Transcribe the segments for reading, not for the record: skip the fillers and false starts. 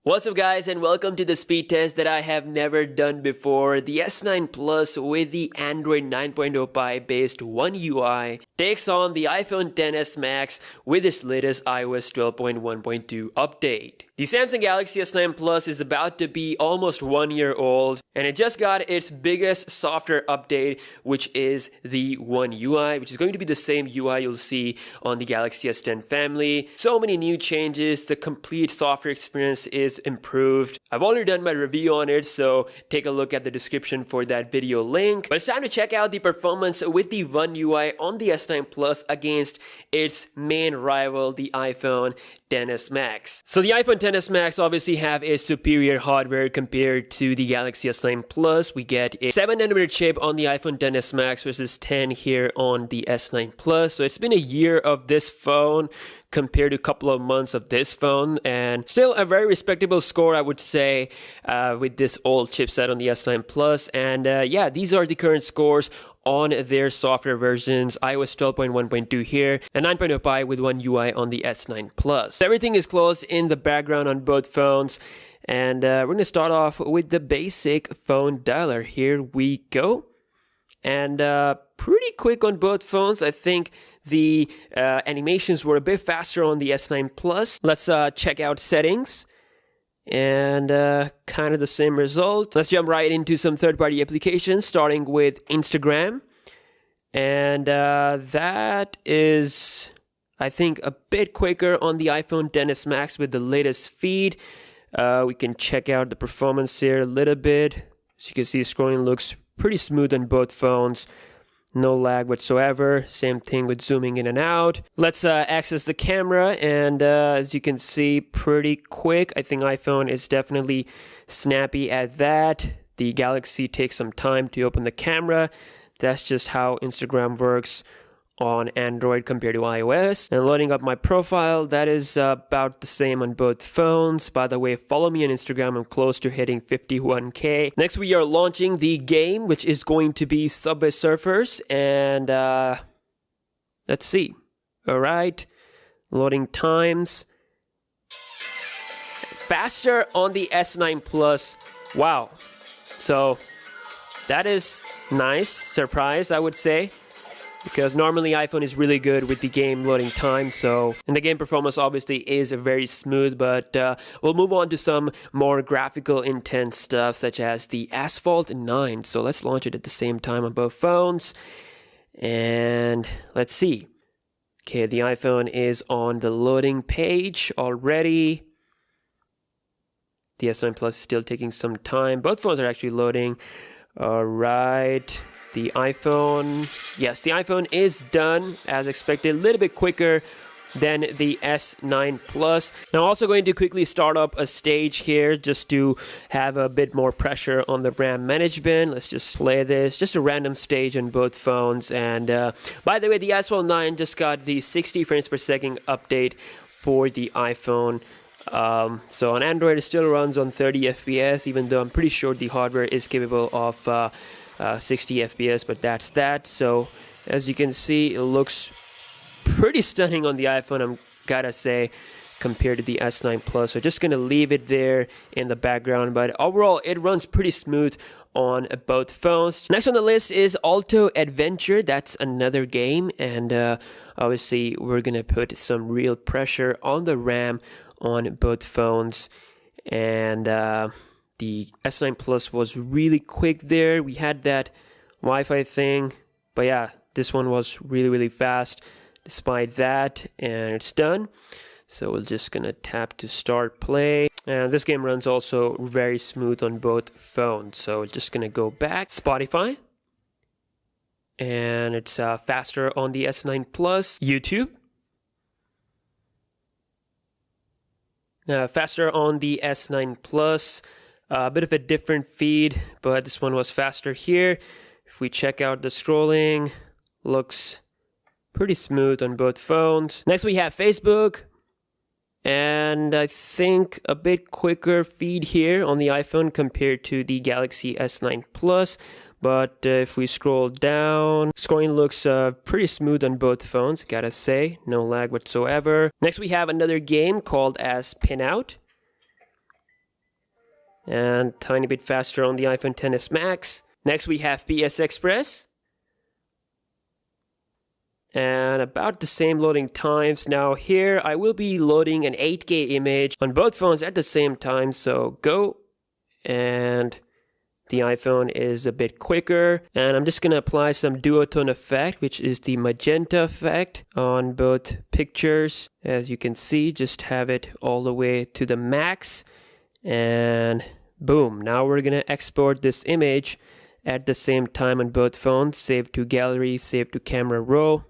What's up guys, and welcome to the speed test that I have never done before. The S9 Plus with the Android 9.0 Pie based One UI takes on the iPhone XS Max with its latest iOS 12.1.2 update. The Samsung Galaxy S9 Plus is about to be almost 1 year old, and it just got its biggest software update, which is the One UI, which is going to be the same UI you'll see on the Galaxy S10 family. So many new changes, the complete software experience is improved. I've already done my review on it, so take a look at the description for that video link. But it's time to check out the performance with the One UI on the S9 Plus against its main rival, the iPhone XS Max. So the iPhone XS Max obviously have a superior hardware compared to the Galaxy S9 Plus. We get a 7nm chip on the iPhone XS Max versus 10 here on the S9 Plus. So it's been a year of this phone compared to a couple of months of this phone, and still a very respectable score, I would say, with this old chipset on the S9 Plus. And yeah, these are the current scores on their software versions. iOS 12.1.2 here, and 9.0 Pie with One UI on the S9 Plus. So everything is closed in the background on both phones, and we're going to start off with the basic phone dialer. Here we go. And pretty quick on both phones. I think the animations were a bit faster on the S9 Plus. Let's check out settings, and kind of the same result. Let's jump right into some third-party applications, starting with Instagram. And that is, I think, a bit quicker on the iPhone XS Max with the latest feed. We can check out the performance here a little bit. As you can see, scrolling looks pretty smooth on both phones. No lag whatsoever. Same thing with zooming in and out. Let's access the camera, and as you can see, pretty quick. I think iPhone is definitely snappy at that. The Galaxy takes some time to open the camera. That's just how Instagram works on Android compared to iOS. And loading up my profile, that is about the same on both phones. By the way, follow me on Instagram. I'm close to hitting 51K. Next, we are launching the game, which is going to be Subway Surfers. And let's see. All right. Loading times. Faster on the S9 Plus. Wow. So that is nice. Surprise, I would say, because normally iPhone is really good with the game loading time. And the game performance obviously is very smooth, but we'll move on to some more graphical intense stuff, such as the Asphalt 9. So let's launch it at the same time on both phones, and let's see. Okay, the iPhone is on the loading page already. The S9 Plus is still taking some time. Both phones are actually loading. All right. The iPhone, yes, the iPhone is done as expected, a little bit quicker than the S9 Plus. Now, I'm also going to quickly start up a stage here just to have a bit more pressure on the RAM management. Let's just play this, just a random stage on both phones. And by the way, the Asphalt 9 just got the 60 frames per second update for the iPhone. So on Android, it still runs on 30 FPS, even though I'm pretty sure the hardware is capable of 60 FPS, but that's that. So as you can see, it looks pretty stunning on the iPhone, I'm gotta say, compared to the S9 Plus. So just gonna leave it there in the background, but overall it runs pretty smooth on both phones. Next on the list is Alto Adventure. That's another game, and obviously we're gonna put some real pressure on the RAM on both phones. And the S9 Plus was really quick there. We had that Wi-Fi thing, but yeah, this one was really, really fast despite that, and it's done. So we're just gonna tap to start play. And this game runs also very smooth on both phones. So we're just gonna go back, Spotify, and it's faster on the S9 Plus. YouTube, faster on the S9 Plus. A bit of a different feed, but this one was faster here. If we check out the scrolling, looks pretty smooth on both phones. Next we have Facebook, and I think a bit quicker feed here on the iPhone compared to the Galaxy S9 Plus. But if we scroll down, scrolling looks pretty smooth on both phones, gotta say, no lag whatsoever. Next we have another game called as Pinout. and tiny bit faster on the iPhone XS Max. Next we have PS Express, and about the same loading times. Now here I will be loading an 8K image on both phones at the same time, so go, and the iPhone is a bit quicker, and I'm just gonna apply some duotone effect, which is the magenta effect, on both pictures. As you can see, just have it all the way to the max, and boom, now we're gonna export this image at the same time on both phones. Save to gallery, save to camera raw,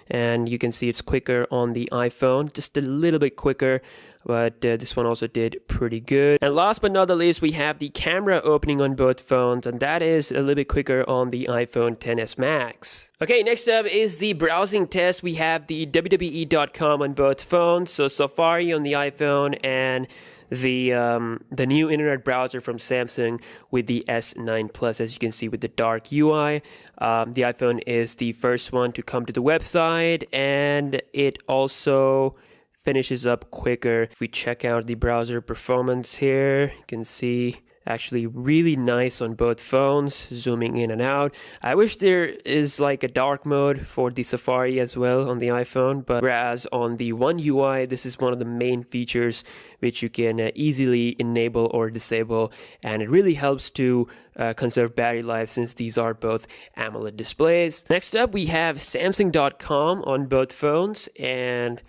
and you can see it's quicker on the iPhone, just a little bit quicker, but this one also did pretty good. And last but not the least, we have the camera opening on both phones, and that is a little bit quicker on the iPhone XS Max. Okay, next up is the browsing test. We have the wwe.com on both phones, so Safari on the iPhone and the new internet browser from Samsung with the S9 Plus, as you can see with the dark UI. The iPhone is the first one to come to the website, and it also finishes up quicker. If we check out the browser performance here, you can see actually really nice on both phones, zooming in and out. I wish there is like a dark mode for the Safari as well on the iPhone, but whereas on the One UI, this is one of the main features which you can easily enable or disable, and it really helps to conserve battery life since these are both AMOLED displays. Next up, we have Samsung.com on both phones, and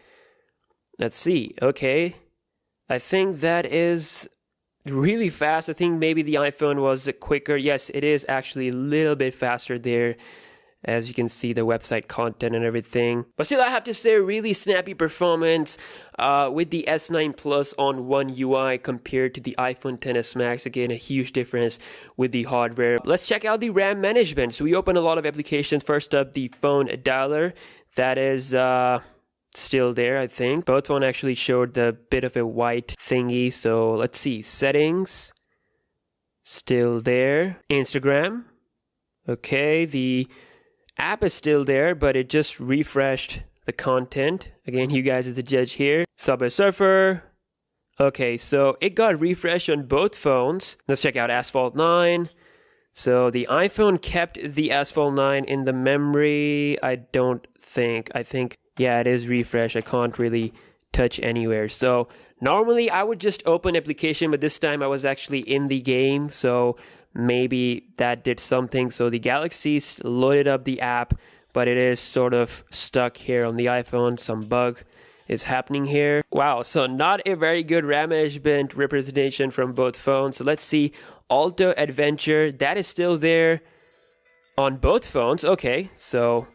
let's see. Okay, I think that is really fast. I think maybe the iPhone was quicker. Yes, it is actually a little bit faster there, as you can see the website content and everything. But still, I have to say, really snappy performance with the S9 Plus on One UI compared to the iPhone XS Max. Again, a huge difference with the hardware. Let's check out the RAM management. So we open a lot of applications. First up, the phone dialer. That is still there, I think. Both one actually showed the bit of a white thingy. So let's see, settings, still there. Instagram, okay, the app is still there, but it just refreshed the content. Again, you guys are the judge here. Subway Surfer, okay, so it got refreshed on both phones. Let's check out Asphalt 9. So the iPhone kept the Asphalt 9 in the memory. I think, yeah, it is refreshed. I can't really touch anywhere. So normally I would just open application, but this time I was actually in the game, so maybe that did something. So the Galaxy loaded up the app, but it is sort of stuck here on the iPhone. Some bug is happening here. Wow, so not a very good RAM management representation from both phones. So let's see, Alto Adventure, that is still there on both phones. Okay, so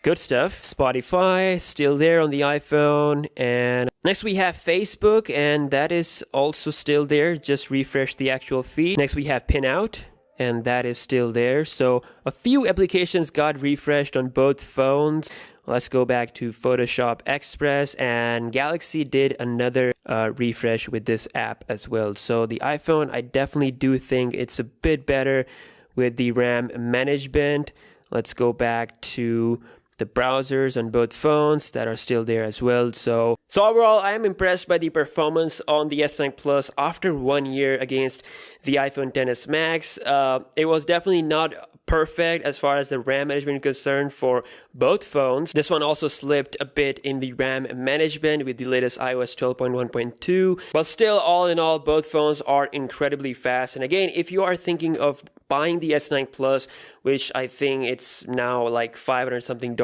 good stuff. Spotify, still there on the iPhone. And next we have Facebook, and that is also still there. Just refresh the actual feed. Next we have Pinout, and that is still there. So a few applications got refreshed on both phones. Let's go back to Photoshop Express, and Galaxy did another refresh with this app as well. So the iPhone, I definitely do think it's a bit better with the RAM management. Let's go back to the browsers on both phones that are still there as well. So overall, I am impressed by the performance on the S9 Plus after 1 year against the iPhone XS Max. It was definitely not perfect as far as the RAM management is concerned for both phones. This one also slipped a bit in the RAM management with the latest iOS 12.1.2, but still, all in all, both phones are incredibly fast. And again, if you are thinking of buying the S9 Plus, which I think it's now like $500 something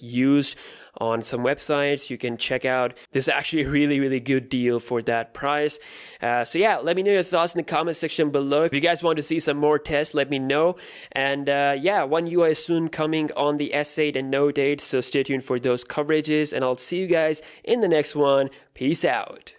used on some websites, you can check out. This is actually a really good deal for that price. So yeah, let me know your thoughts in the comment section below. If you guys want to see some more tests, let me know. And yeah, One UI is soon coming on the S8 and Note 8, so stay tuned for those coverages, and I'll see you guys in the next one. Peace out.